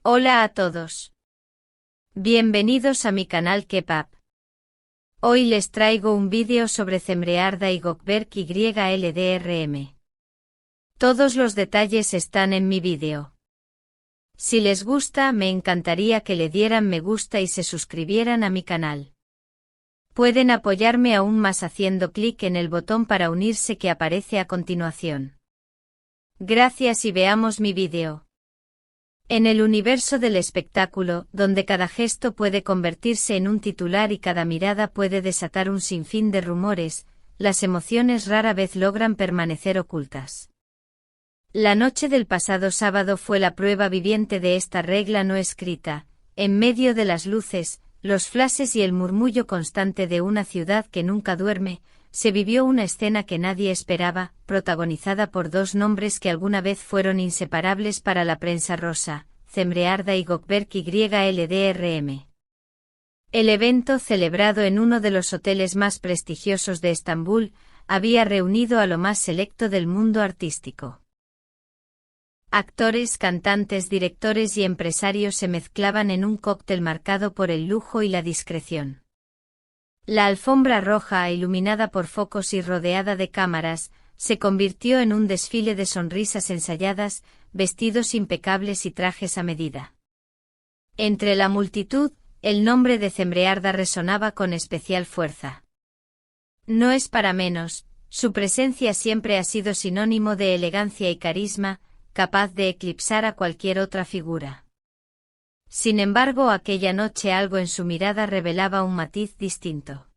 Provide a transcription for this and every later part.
Hola a todos. Bienvenidos a mi canal Kepap. Hoy les traigo un vídeo sobre Cemre Arda y Gökberk YLDRM. Todos los detalles están en mi vídeo. Si les gusta, me encantaría que le dieran me gusta y se suscribieran a mi canal. Pueden apoyarme aún más haciendo clic en el botón para unirse que aparece a continuación. Gracias y veamos mi vídeo. En el universo del espectáculo, donde cada gesto puede convertirse en un titular y cada mirada puede desatar un sinfín de rumores, las emociones rara vez logran permanecer ocultas. La noche del pasado sábado fue la prueba viviente de esta regla no escrita. En medio de las luces, los flashes y el murmullo constante de una ciudad que nunca duerme, se vivió una escena que nadie esperaba, protagonizada por dos nombres que alguna vez fueron inseparables para la prensa rosa, Cemre Arda y Gökberk YLDRM. El evento, celebrado en uno de los hoteles más prestigiosos de Estambul, había reunido a lo más selecto del mundo artístico. Actores, cantantes, directores y empresarios se mezclaban en un cóctel marcado por el lujo y la discreción. La alfombra roja, iluminada por focos y rodeada de cámaras, se convirtió en un desfile de sonrisas ensayadas, vestidos impecables y trajes a medida. Entre la multitud, el nombre de Cemre Arda resonaba con especial fuerza. No es para menos, su presencia siempre ha sido sinónimo de elegancia y carisma, capaz de eclipsar a cualquier otra figura. Sin embargo, aquella noche algo en su mirada revelaba un matiz distinto.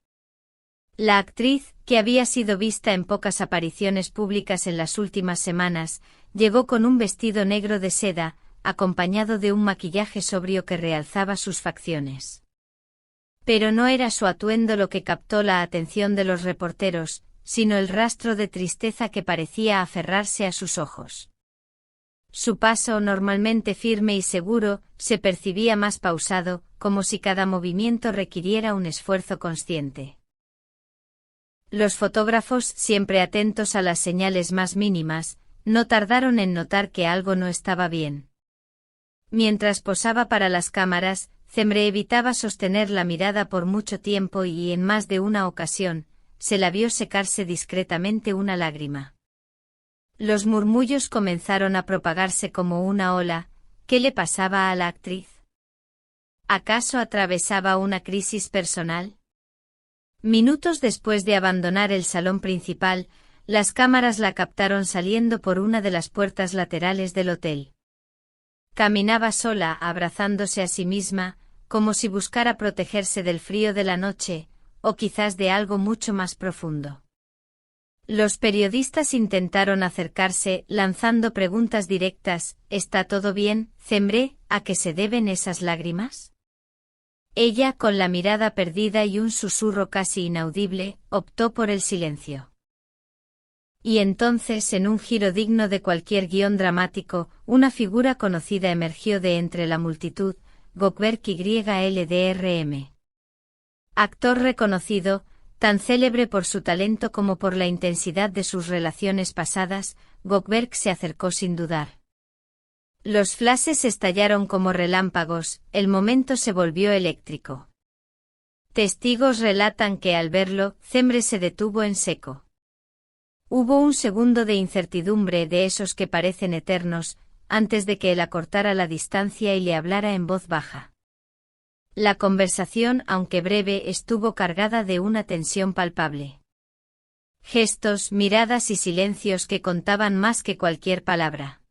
La actriz, que había sido vista en pocas apariciones públicas en las últimas semanas, llegó con un vestido negro de seda, acompañado de un maquillaje sobrio que realzaba sus facciones. Pero no era su atuendo lo que captó la atención de los reporteros, sino el rastro de tristeza que parecía aferrarse a sus ojos. Su paso, normalmente firme y seguro, se percibía más pausado, como si cada movimiento requiriera un esfuerzo consciente. Los fotógrafos, siempre atentos a las señales más mínimas, no tardaron en notar que algo no estaba bien. Mientras posaba para las cámaras, Cemre evitaba sostener la mirada por mucho tiempo y en más de una ocasión, se la vio secarse discretamente una lágrima. Los murmullos comenzaron a propagarse como una ola. ¿Qué le pasaba a la actriz? ¿Acaso atravesaba una crisis personal? Minutos después de abandonar el salón principal, las cámaras la captaron saliendo por una de las puertas laterales del hotel. Caminaba sola, abrazándose a sí misma, como si buscara protegerse del frío de la noche, o quizás de algo mucho más profundo. Los periodistas intentaron acercarse, lanzando preguntas directas. ¿Está todo bien, Cemre? ¿A qué se deben esas lágrimas? Ella, con la mirada perdida y un susurro casi inaudible, optó por el silencio. Y entonces, en un giro digno de cualquier guión dramático, una figura conocida emergió de entre la multitud, Gökberk YLDRM. Actor reconocido, tan célebre por su talento como por la intensidad de sus relaciones pasadas, Gökberk se acercó sin dudar. Los flashes estallaron como relámpagos, el momento se volvió eléctrico. Testigos relatan que al verlo, Cemre se detuvo en seco. Hubo un segundo de incertidumbre de esos que parecen eternos, antes de que él acortara la distancia y le hablara en voz baja. La conversación, aunque breve, estuvo cargada de una tensión palpable. Gestos, miradas y silencios que contaban más que cualquier palabra.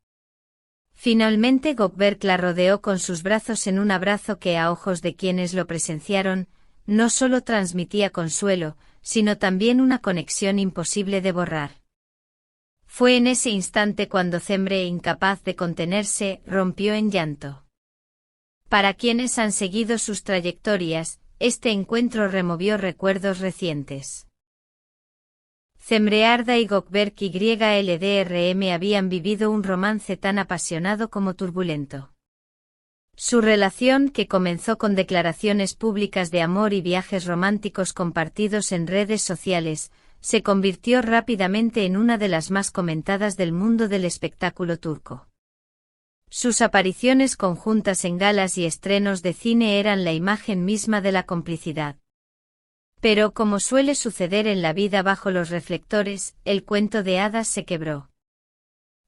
Finalmente Gökberk la rodeó con sus brazos en un abrazo que a ojos de quienes lo presenciaron, no solo transmitía consuelo, sino también una conexión imposible de borrar. Fue en ese instante cuando Cemre, incapaz de contenerse, rompió en llanto. Para quienes han seguido sus trayectorias, este encuentro removió recuerdos recientes. Cemre Arda y Gökberk YLDRM habían vivido un romance tan apasionado como turbulento. Su relación, que comenzó con declaraciones públicas de amor y viajes románticos compartidos en redes sociales, se convirtió rápidamente en una de las más comentadas del mundo del espectáculo turco. Sus apariciones conjuntas en galas y estrenos de cine eran la imagen misma de la complicidad. Pero como suele suceder en la vida bajo los reflectores, el cuento de hadas se quebró.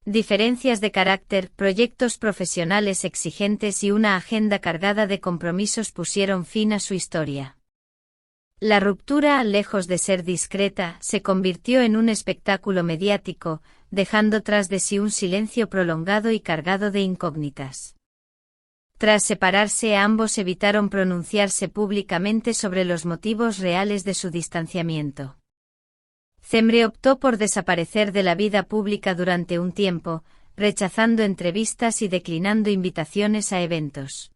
Diferencias de carácter, proyectos profesionales exigentes y una agenda cargada de compromisos pusieron fin a su historia. La ruptura, lejos de ser discreta, se convirtió en un espectáculo mediático, dejando tras de sí un silencio prolongado y cargado de incógnitas. Tras separarse, ambos evitaron pronunciarse públicamente sobre los motivos reales de su distanciamiento. Cemre optó por desaparecer de la vida pública durante un tiempo, rechazando entrevistas y declinando invitaciones a eventos.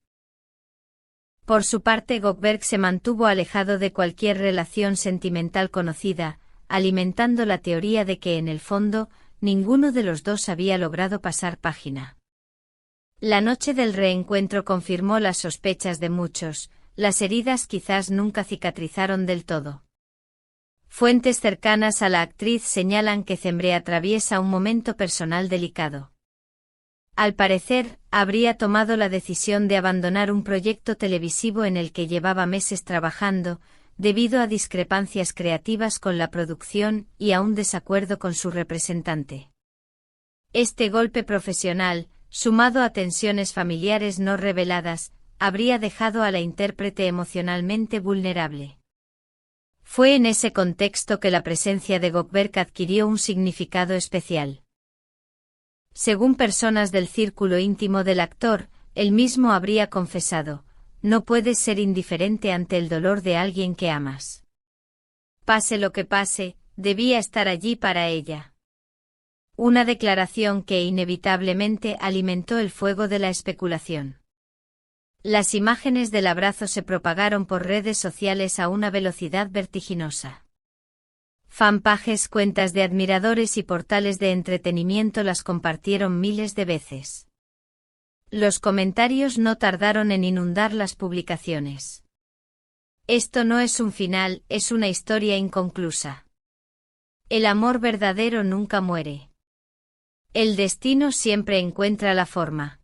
Por su parte, Gökberg se mantuvo alejado de cualquier relación sentimental conocida, alimentando la teoría de que en el fondo, ninguno de los dos había logrado pasar página. La noche del reencuentro confirmó las sospechas de muchos, las heridas quizás nunca cicatrizaron del todo. Fuentes cercanas a la actriz señalan que Cemre atraviesa un momento personal delicado. Al parecer, habría tomado la decisión de abandonar un proyecto televisivo en el que llevaba meses trabajando, debido a discrepancias creativas con la producción y a un desacuerdo con su representante. Este golpe profesional, sumado a tensiones familiares no reveladas, habría dejado a la intérprete emocionalmente vulnerable. Fue en ese contexto que la presencia de Gökberg adquirió un significado especial. Según personas del círculo íntimo del actor, él mismo habría confesado: no puedes ser indiferente ante el dolor de alguien que amas. Pase lo que pase, debía estar allí para ella. Una declaración que inevitablemente alimentó el fuego de la especulación. Las imágenes del abrazo se propagaron por redes sociales a una velocidad vertiginosa. Fanpages, cuentas de admiradores y portales de entretenimiento las compartieron miles de veces. Los comentarios no tardaron en inundar las publicaciones. Esto no es un final, es una historia inconclusa. El amor verdadero nunca muere. El destino siempre encuentra la forma.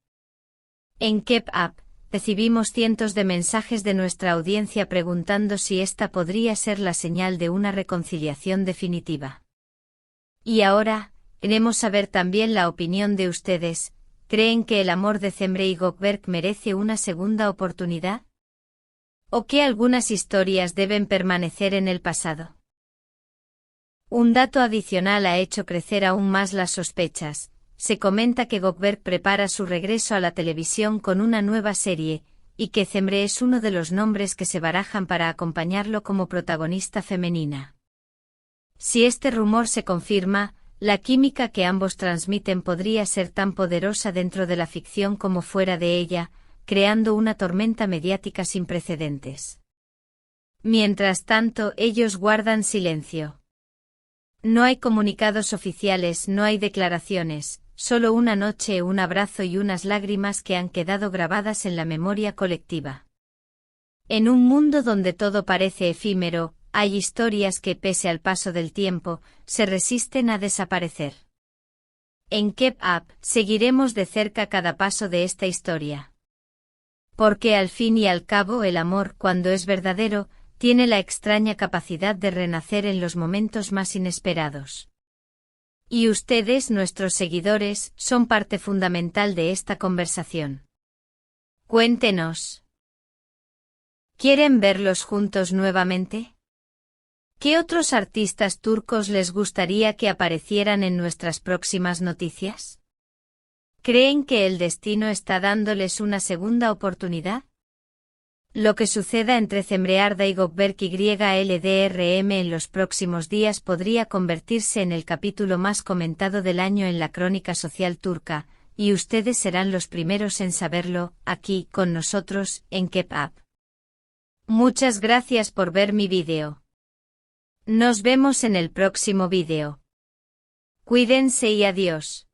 En Keep Up, recibimos cientos de mensajes de nuestra audiencia preguntando si esta podría ser la señal de una reconciliación definitiva. Y ahora, queremos saber también la opinión de ustedes. ¿Creen que el amor de Cemre y Gökberg merece una segunda oportunidad? ¿O que algunas historias deben permanecer en el pasado? Un dato adicional ha hecho crecer aún más las sospechas. Se comenta que Gökberg prepara su regreso a la televisión con una nueva serie, y que Cemre es uno de los nombres que se barajan para acompañarlo como protagonista femenina. Si este rumor se confirma, la química que ambos transmiten podría ser tan poderosa dentro de la ficción como fuera de ella, creando una tormenta mediática sin precedentes. Mientras tanto, ellos guardan silencio. No hay comunicados oficiales, no hay declaraciones, solo una noche, un abrazo y unas lágrimas que han quedado grabadas en la memoria colectiva. En un mundo donde todo parece efímero, hay historias que, pese al paso del tiempo, se resisten a desaparecer. En Keep Up, seguiremos de cerca cada paso de esta historia. Porque al fin y al cabo el amor, cuando es verdadero, tiene la extraña capacidad de renacer en los momentos más inesperados. Y ustedes, nuestros seguidores, son parte fundamental de esta conversación. Cuéntenos. ¿Quieren verlos juntos nuevamente? ¿Qué otros artistas turcos les gustaría que aparecieran en nuestras próximas noticias? ¿Creen que el destino está dándoles una segunda oportunidad? Lo que suceda entre Cemre Arda y Gökberg YLDRM en los próximos días podría convertirse en el capítulo más comentado del año en la crónica social turca, y ustedes serán los primeros en saberlo, aquí, con nosotros, en Keep Up. Muchas gracias por ver mi vídeo. Nos vemos en el próximo vídeo. Cuídense y adiós.